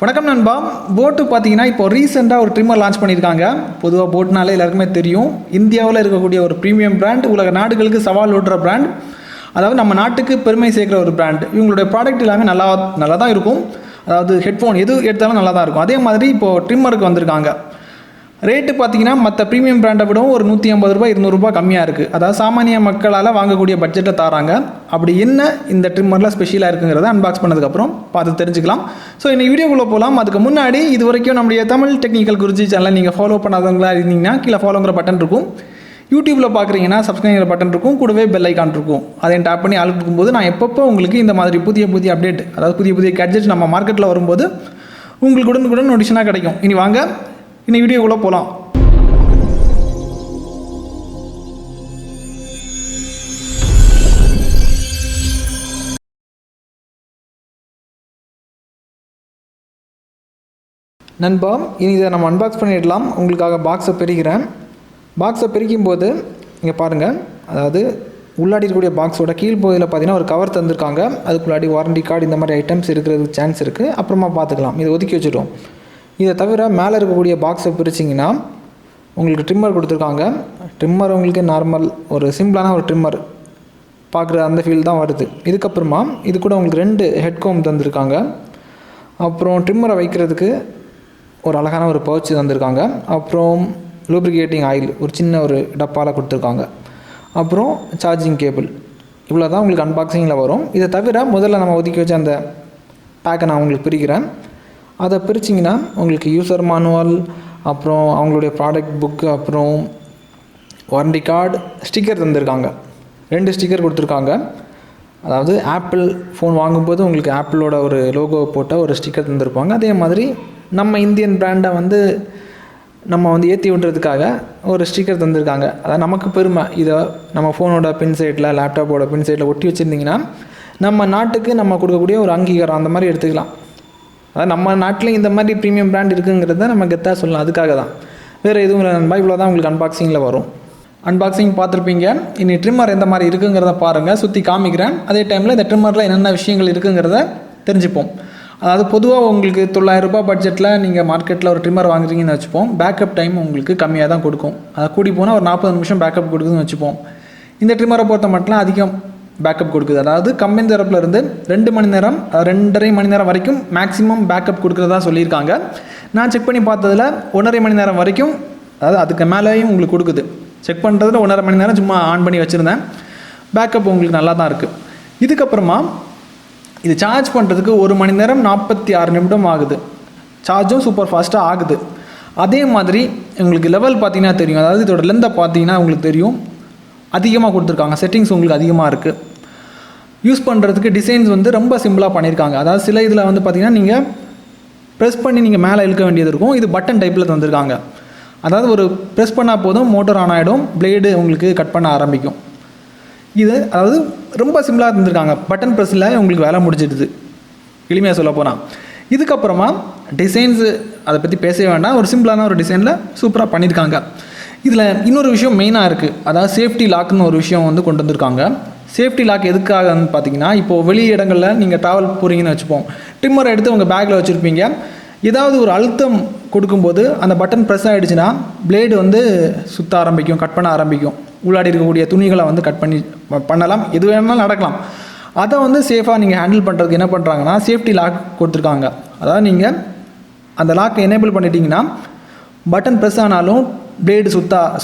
வணக்கம் நண்பா. போட்டு பார்த்தீங்கன்னா இப்போ ரீசெண்டாக ஒரு ட்ரிம்மர் லான்ச் பண்ணியிருக்காங்க. பொதுவாக போட்னாலே எல்லாருக்குமே தெரியும், இந்தியாவில் இருக்கக்கூடிய ஒரு ப்ரீமியம் பிராண்ட், உலக நாடுகளுக்கு சவால் ஓட்டுற பிராண்ட், அதாவது நம்ம நாட்டுக்கு பெருமை சேர்க்குற ஒரு பிராண்ட். இவங்களுடைய ப்ராடக்ட் எல்லாமே நல்லா தான் இருக்கும். அதாவது ஹெட்ஃபோன் எது எடுத்தாலும் நல்லா தான் இருக்கும். அதே மாதிரி இப்போது ட்ரிம்மருக்கு வந்திருக்காங்க. ரேட்டு பார்த்தீங்கன்னா மற்ற ப்ரீமியம் பிராண்டை விடவும் ஒரு 150 ரூபாய் 200 ரூபாய் கம்மியாக இருக்குது. அதாவது சாமானிய மக்களால் வாங்கக்கூடிய பட்ஜெட்டை தராங்க. அப்படி என்ன இந்த ட்ரிம்மரில் ஸ்பெஷலாக இருக்குங்கிறத அன்பாக்ஸ் பண்ணதுக்கப்புறம் பார்த்து தெரிஞ்சுக்கலாம். ஸோ இன்னைக்கு வீடியோக்குள்ளே போகலாம். அதுக்கு முன்னாடி இது வரைக்கும் நம்முடைய தமிழ் டெக்னிக்கல் குருஜி சேனலை நீங்கள் ஃபாலோ பண்ணாதவங்களா இருந்தீங்கன்னா கீழே ஃபாலோங்கிற பட்டன் இருக்கும். யூடியூப்பில் பார்க்குறீங்கன்னா சப்ஸ்கிரைங்கிற பட்டன் இருக்கும், கூடவே பெல் ஐக்கான் இருக்கும். அதையும் டேப் பண்ணி ஆள் கொடுக்கும்போது நான் எப்பப்போ உங்களுக்கு இந்த மாதிரி புதிய அப்டேட், அதாவது புதிய கேட்ஜெட் நம்ம மார்க்கெட்டில் வரும்போது உங்களுக்கு உடனுக்குடன் நோட்டிஷனாக கிடைக்கும். இனி வாங்க இன்னைக்கு வீடியோக்குள்ளே போகலாம். நண்பா, இனி இதை நம்ம அன்பாக்ஸ் பண்ணிடலாம். உங்களுக்காக பாக்ஸை பிரிக்கிறேன். பாக்ஸை பிரிக்கும் போது இங்கே பாருங்கள், அதாவது உள்ளாடி இருக்கக்கூடிய பாக்ஸோட கீழ் பகுதியில் பார்த்தீங்கன்னா ஒரு கவர் தந்திருக்காங்க. அதுக்குள்ளாடி வாரண்டி கார்டு இந்த மாதிரி ஐட்டம்ஸ் இருக்கிறதுக்கு சான்ஸ் இருக்குது. அப்புறமா பார்த்துக்கலாம். இதை ஒதுக்கி வச்சுட்டோம். இதை தவிர மேலே இருக்கக்கூடிய பாக்ஸை பிரிச்சிங்கன்னா உங்களுக்கு ட்ரிம்மர் கொடுத்துருக்காங்க. ட்ரிம்மர் உங்களுக்கு நார்மல் ஒரு சிம்பிளான ஒரு ட்ரிம்மர் பார்க்குற அந்த ஃபீல் தான் வருது. இதுக்கப்புறமா இது கூட உங்களுக்கு 2 ஹெட்கோம் தந்திருக்காங்க. அப்புறம் ட்ரிம்மரை வைக்கிறதுக்கு ஒரு அழகான ஒரு பவுச் தந்திருக்காங்க. அப்புறம் லூப்ரிகேட்டிங் ஆயில் ஒரு சின்ன ஒரு டப்பாவில் கொடுத்துருக்காங்க. அப்புறம் சார்ஜிங் கேபிள். இவ்வளோ தான் உங்களுக்கு அன்பாக்சிங்கில் வரும். இதை தவிர முதல்ல நம்ம ஒதுக்கி வச்ச அந்த பேக்கை நான் உங்களுக்கு பிரிக்கிறேன். அதை பிரிச்சிங்கன்னா உங்களுக்கு யூசர் மேனுவல், அப்புறம் அவங்களுடைய ப்ராடக்ட் புக்கு, அப்புறம் வாரண்டி கார்டு, ஸ்டிக்கர் தந்திருக்காங்க. 2 ஸ்டிக்கர் கொடுத்துருக்காங்க. அதாவது ஆப்பிள் ஃபோன் வாங்கும்போது உங்களுக்கு ஆப்பிளோட ஒரு லோகோ போட்ட ஒரு ஸ்டிக்கர் தந்திருப்பாங்க. அதே மாதிரி நம்ம இந்தியன் பிராண்டை நம்ம ஏற்றி விடுறதுக்காக ஒரு ஸ்டிக்கர் தந்திருக்காங்க. அதாவது நமக்கு பெருமை. இதை நம்ம ஃபோனோட பின் சைடில், லேப்டாப்போட பின் சைடில் ஒட்டி வச்சுருந்திங்கன்னா நம்ம நாட்டுக்கு நம்ம கொடுக்கக்கூடிய ஒரு அங்கீகாரம் அந்த மாதிரி எடுத்துக்கலாம். அதாவது நம்ம நாட்டிலையும் இந்த மாதிரி ப்ரீமியம் பிராண்ட் இருக்குங்கிறத நம்ம கெத்தாக சொல்லலாம். அதுக்காக தான், வேறு எதுவும் இல்லை நண்பா. இவ்வளோ தான் உங்களுக்கு அன்பாக்சிங்கில் வரும். அன்பாக்சிங் பார்த்துருப்பீங்க. இனி ட்ரிம்மர் எந்த மாதிரி இருக்குங்கிறத பாருங்கள். சுற்றி காமிக்கிறேன். அதே டைமில் இந்த ட்ரிம்மரில் என்னென்ன விஷயங்கள் இருக்குங்கிறத தெரிஞ்சுப்போம். அதாவது பொதுவாக உங்களுக்கு 900 ரூபாய் பட்ஜெட்டில் நீங்கள் மார்க்கெட்டில் ஒரு ட்ரிம்மர் வாங்குறீங்கன்னு வச்சுப்போம். பேக்கப் டைம் உங்களுக்கு கம்மியாக தான் கொடுக்கும். அதை கூடி போனால் ஒரு 40 நிமிஷம் பேக்கப் கொடுக்குதுன்னு வச்சுப்போம். இந்த ட்ரிம்மரை பொறுத்த மட்டும் அதிகம் பேக்கப் கொடுக்குது. அதாவது கம்பெனி தரப்பில் இருந்து 2 மணி நேரம் 2.5 மணி நேரம் வரைக்கும் மேக்ஸிமம் பேக்கப் கொடுக்குறதா சொல்லியிருக்காங்க. நான் செக் பண்ணி பார்த்ததில் 1.5 மணி நேரம் வரைக்கும், அதாவது அதுக்கு மேலேயும் உங்களுக்கு கொடுக்குது. செக் பண்ணுறதுல 1.5 மணி நேரம் சும்மா ஆன் பண்ணி வச்சுருந்தேன். பேக்கப் உங்களுக்கு நல்லா தான் இருக்குது. இதுக்கப்புறமா இது சார்ஜ் பண்ணுறதுக்கு 1 மணி நேரம் 46 நிமிடம் ஆகுது. சார்ஜும் சூப்பர் ஃபாஸ்ட்டாக ஆகுது. அதே மாதிரி உங்களுக்கு லெவல் பார்த்தீங்கன்னா தெரியும். அதாவது இதோட லென்த்தை பார்த்தீங்கன்னா உங்களுக்கு தெரியும், அதிகமாக கொடுத்துருக்காங்க. செட்டிங்ஸ் உங்களுக்கு அதிகமாக இருக்குது. யூஸ் பண்ணுறதுக்கு டிசைன்ஸ் ரொம்ப சிம்பிளாக பண்ணியிருக்காங்க. அதாவது சில இதில் பார்த்திங்கன்னா நீங்கள் ப்ரெஸ் பண்ணி நீங்கள் மேலே இழுக்க வேண்டியது இருக்கும். இது பட்டன் டைப்பில் தந்திருக்காங்க. அதாவது ஒரு ப்ரெஸ் பண்ணால் போதும், மோட்டர் ஆன் ஆகிடும், பிளேடு உங்களுக்கு கட் பண்ண ஆரம்பிக்கும். இது அதாவது ரொம்ப சிம்பிளாக தந்திருக்காங்க. பட்டன் ப்ரெஸ்ஸில் உங்களுக்கு வேலை முடிஞ்சிடுது, எளிமையாக சொல்ல போனால். இதுக்கப்புறமா டிசைன்ஸு அதை பற்றி பேசவே வேண்டாம். ஒரு சிம்பிளான ஒரு டிசைனில் சூப்பராக பண்ணியிருக்காங்க. இதில் இன்னொரு விஷயம் மெயினாக இருக்குது. அதாவது சேஃப்டி லாக்னு ஒரு விஷயம் கொண்டு வந்திருக்காங்க. சேஃப்டி லாக் எதுக்காகன்னு பார்த்தீங்கன்னா, இப்போது வெளி இடங்களில் நீங்கள் ட்ராவல் போகிறீங்கன்னு வச்சுப்போம். ட்ரிம்மரை எடுத்து உங்கள் பேக்கில் வச்சுருப்பீங்க. ஏதாவது ஒரு அழுத்தம் கொடுக்கும்போது அந்த பட்டன் ப்ரெஸ் ஆகிடுச்சுன்னா பிளேடு சுற்ற ஆரம்பிக்கும், கட் பண்ண ஆரம்பிக்கும். உள்ளாடி இருக்கக்கூடிய துணிகளை கட் பண்ணலாம், எது வேணாலும் நடக்கலாம். அதை சேஃபாக நீங்கள் ஹேண்டில் பண்ணுறதுக்கு என்ன பண்ணுறாங்கன்னா சேஃப்டி லாக் கொடுத்துருக்காங்க. அதாவது நீங்கள் அந்த லாக்கை எனேபிள் பண்ணிட்டீங்கன்னா பட்டன் ப்ரெஸ் ஆனாலும் பிளேடு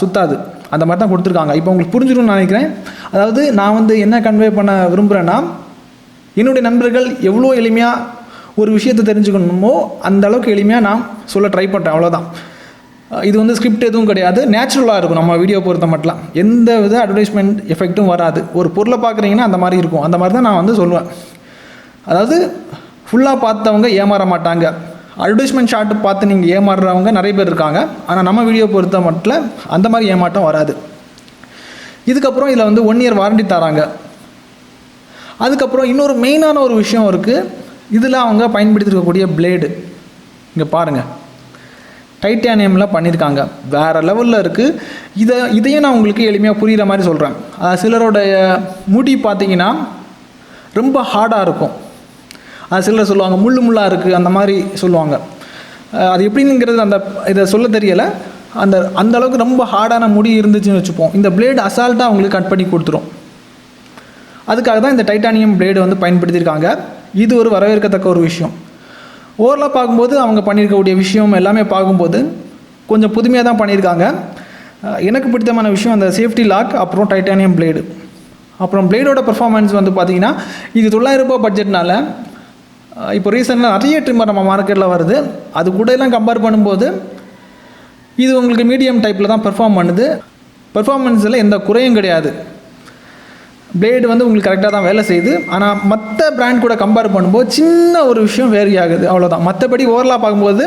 சுத்தாது. அந்த மாதிரி தான் கொடுத்துருக்காங்க. இப்போ உங்களுக்கு புரிஞ்சிடும்னு நினைக்கிறேன். அதாவது நான் என்ன கன்வே பண்ண விரும்புகிறேன்னா, என்னுடைய நண்பர்கள் எவ்வளோ எளிமையாக ஒரு விஷயத்தை தெரிஞ்சுக்கணுமோ அந்த அளவுக்கு எளிமையாக நான் சொல்ல ட்ரை பண்ணுறேன். அவ்வளோதான். இது ஸ்கிரிப்ட் எதுவும் கிடையாது, நேச்சுரலாக இருக்கும். நம்ம வீடியோ பொறுத்த மட்டும் எந்த வித அட்வர்டைஸ்மெண்ட் எஃபெக்ட்டும் வராது. ஒரு பொருளை பார்க்குறீங்கன்னா அந்த மாதிரி இருக்கும். அந்த மாதிரி தான் நான் சொல்லுவேன். அதாவது ஃபுல்லாக பார்த்தவங்க ஏமாற மாட்டாங்க. அட்வர்டைஸ்மெண்ட் ஷார்ட்டு பார்த்து நீங்கள் ஏமாறுறவங்க நிறைய பேர் இருக்காங்க. ஆனால் நம்ம வீடியோ பொறுத்த மட்டும் அந்த மாதிரி ஏமாற்றம் வராது. இதுக்கப்புறம் இதில் 1 இயர் வாரண்டி தராங்க. அதுக்கப்புறம் இன்னொரு மெயினான ஒரு விஷயம் இருக்குது. இதில் அவங்க பயன்படுத்திருக்கக்கூடிய பிளேடு இங்கே பாருங்கள், டைட்டானியமில் பண்ணியிருக்காங்க. வேறு லெவலில் இருக்குது. இதையும் நான் உங்களுக்கு எளிமையாக புரிகிற மாதிரி சொல்கிறேன். சிலருடைய முடி பார்த்திங்கன்னா ரொம்ப ஹார்டாக இருக்கும். அது சிலர் சொல்லுவாங்க முள்ளாக இருக்குது அந்த மாதிரி சொல்லுவாங்க. அது எப்படிங்கிறது இதை சொல்ல தெரியலை. அந்த அளவுக்கு ரொம்ப ஹார்டான முடி இருந்துச்சுன்னு வச்சுப்போம், இந்த பிளேடு அசால்ட்டாக அவங்களுக்கு கட் பண்ணி கொடுத்துரும். அதுக்காக தான் இந்த டைட்டானியம் பிளேடு வந்து பயன்படுத்தியிருக்காங்க. இது ஒரு வரவேற்கத்தக்க ஒரு விஷயம். ஓவரலாக பார்க்கும்போது அவங்க பண்ணியிருக்கக்கூடிய விஷயம் எல்லாமே பார்க்கும்போது கொஞ்சம் புதுமையாக தான் பண்ணியிருக்காங்க. எனக்கு பிடித்தமான விஷயம் அந்த சேஃப்டி லாக், அப்புறம் டைட்டானியம் பிளேடு. அப்புறம் பிளேடோட பர்ஃபார்மன்ஸ் வந்து பார்த்திங்கன்னா இது 900 ரூபாய் பட்ஜெட்னால இப்போ ரீசெண்டாக நிறைய ட்ரிம்மர் நம்ம மார்க்கெட்டில் வருது, அது கூட எல்லாம் கம்பேர் பண்ணும்போது இது உங்களுக்கு மீடியம் டைப்பில் தான் பெர்ஃபார்ம் பண்ணுது. பெர்ஃபார்மன்ஸில் எந்த குறையும் கிடையாது. பிளேடு வந்து உங்களுக்கு கரெக்டாக தான் வேலை செய்யுது. ஆனால் மற்ற பிராண்ட் கூட கம்பேர் பண்ணும்போது சின்ன ஒரு விஷயம் வேரி ஆகுது, அவ்வளோதான். மற்றபடி ஓவரலாக பார்க்கும்போது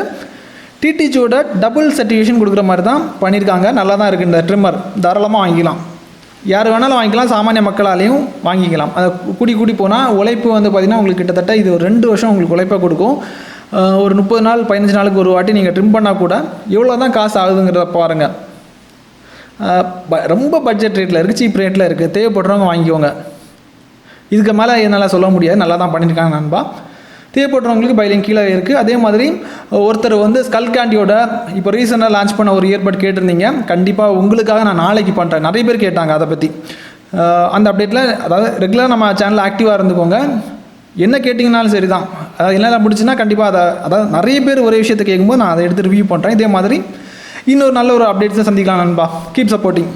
டிடிஜியோட டபுள் சர்டிஃபிகேஷன் கொடுக்குற மாதிரி தான் பண்ணியிருக்காங்க. நல்லா தான் இருக்குது இந்த ட்ரிம்மர். தாராளமாக வாங்கிக்கலாம், யார் வேணாலும் வாங்கிக்கலாம், சாமானிய மக்களாலேயும் வாங்கிக்கலாம். அதை கூடி போனால் உழைப்பு வந்து பார்த்திங்கன்னா உங்களுக்கு கிட்டத்தட்ட இது ஒரு 2 வருஷம் உங்களுக்கு உழைப்பாக கொடுக்கும். ஒரு 30 நாள் 15 நாளுக்கு ஒரு வாட்டி நீங்கள் ட்ரிம் பண்ணால் கூட எவ்வளோ தான் காசு ஆகுதுங்கிறத பாருங்கள். ரொம்ப பட்ஜெட் ரேட்டில் இருக்குது, சீப் ரேட்டில் இருக்குது. தேவைப்படுறவங்க வாங்கிக்கோங்க. இதுக்கு மேலே என்னால் சொல்ல முடியாது, நல்லா தான் பண்ணியிருக்காங்க நண்பா. தேவைப்படுறவங்களுக்கு பைலிங் கீழே இருக்குது. அதே மாதிரி ஒருத்தர் வந்து ஸ்கல் கேண்டியோட இப்போ ரீசெண்டாக லான்ச் பண்ண ஒரு இயர்பட் கேட்டிருந்தீங்க. கண்டிப்பாக உங்களுக்காக நான் நாளைக்கு பண்ணுறேன். நிறைய பேர் கேட்டாங்க அதை பற்றி. அந்த அப்டேட்டில் அதாவது ரெகுலராக நம்ம சேனலில் ஆக்டிவாக இருந்துக்கோங்க. என்ன கேட்டிங்கனாலும் சரி தான், அதாவது என்னெல்லாம் முடிச்சுன்னா கண்டிப்பாக அதாவது நிறைய பேர் ஒரே விஷயத்தை கேட்கும்போது நான் அதை எடுத்து ரிவ்யூ பண்ணுறேன். இதே மாதிரி இன்னொரு நல்ல ஒரு அப்டேட்ஸை சந்திக்கலாம் நண்பா. Keep supporting.